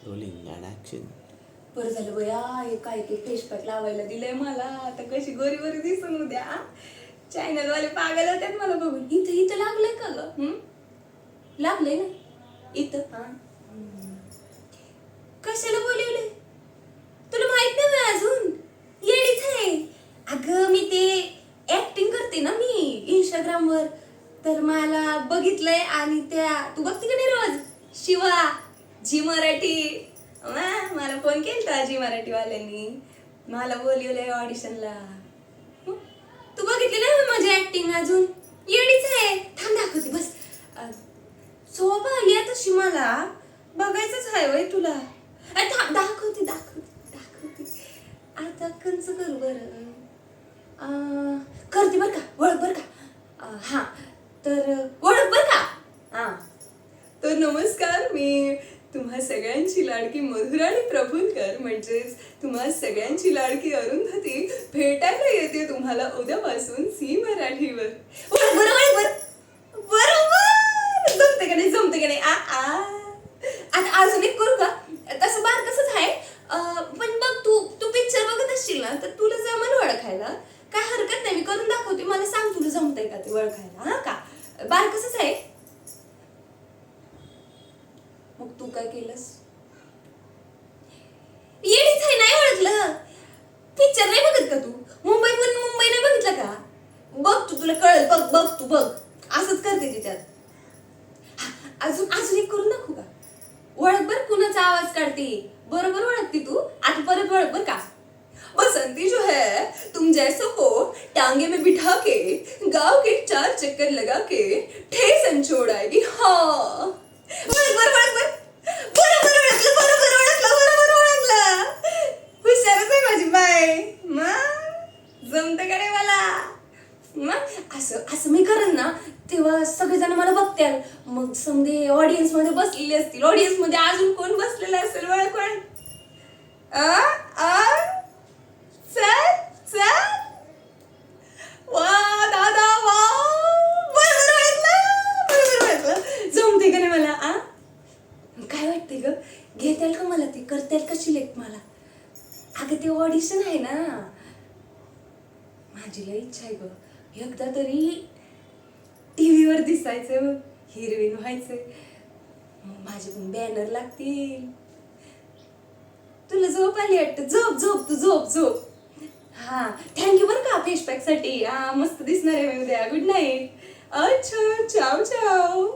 Rolling and action. बरं झालं बया, हे काय ते फेस पॅक लावायला दिलंय मला. आता कशी गोरी गोरी दिसून उद्या चॅनल वाले पागल होत्यात मला बघून. इथं इथं लागलंय का ग? लागलंय ना इथं. हा कशाला बोलवलंय तुला माहित नाही अजून? येडीच आहे अगं. मी ते ऍक्टिंग करते ना मी इंस्टाग्रामवर, तर मला बघितलंय. आणि त्या तू बघते का नाही रोज शिवा जी मराठी, मला फोन केलता जी मराठी वाल्यांनी, मला बोलवलंय ऑडिशनला. तू बघितली नाही माझी ऍक्टिंग अजून? येडीच आहे. थांब दाखवते बस. झोप आली तशी मला, बघायचंच आहे वय तुला. थांब दाखवते दाखवते दाखवते. आता कंच करू बरं? करते बर का, ओळख बर का. हा तर ओळख बर का. हा तर नमस्कार, मी तुम्हा सगळ्यांची लाडकी मधुराणी प्रभुलकर, म्हणजेच तुम्हा सगळ्यांची लाडकी अरुंधती भेटायला येते तुम्हाला उद्यापासून झी मराठीवर. बरोबर बरोबर. जमते का नाही, जमते का नाही? आता अजून एक करू का? तसं बार कसंच आहे, पण बघ तू तू पिक्चर बघत असशील ना, तर तुला जमल ओळखायला. काय हरकत नाही, मी करून दाखवते. मला सांग तुला जमतंय का ते ओळखायला. हा का बार कसंच आहे. मग तू काय केलंस? येडीच आहे, नाही ओळखलं? पिक्चर नाही बघत का तू? मुंबई नाही बघितलं का? बघ तू, तुला कळेल. बघ बघ तू बघ. असंच करते ती त्यात. अजून अजून एक करून दाखवू का? ओळख बर कुणाचा आवाज काढते. बरोबर ओळखती तू. आता परत ओळख बर का. बसंती जो है तुम जैसो को टांगे में बिठा के गांव के 4 चक्कर लगा के ठेस छोड़ाएगी. हाँ बरोबर ओळखलं. हुशारच आहे माझी बाई. जमतं का रे मला? असं मी करेन ना, तेव्हा सगळेजण मला बघतील. मग समजे ऑडियन्स मध्ये बसलेले असतील, ऑडियन्स मध्ये अजून कोण बसलेलं असेल ओळख. चल चल. वा दादा वा. बरोबर ओळखलं. जमते का नाही मला? काय वाटते ग, घेतील का मला ते? करतील का सिलेक्ट मला? अगं ते ऑडिशन आहे ना, माझी लई इच्छा आहे ग, एकदा तरी टीव्हीवर दिसायचं, हिरोईन व्हायचंय. माझे पण बॅनर लागतील. तुला झोप आली वाटतं? झोप झोप तू झोप झोप. हा थँक्यू बरं का फेस पॅक साठी. मस्त दिसणार आहे मी उद्या. Good night. अच्छा चाव चाव.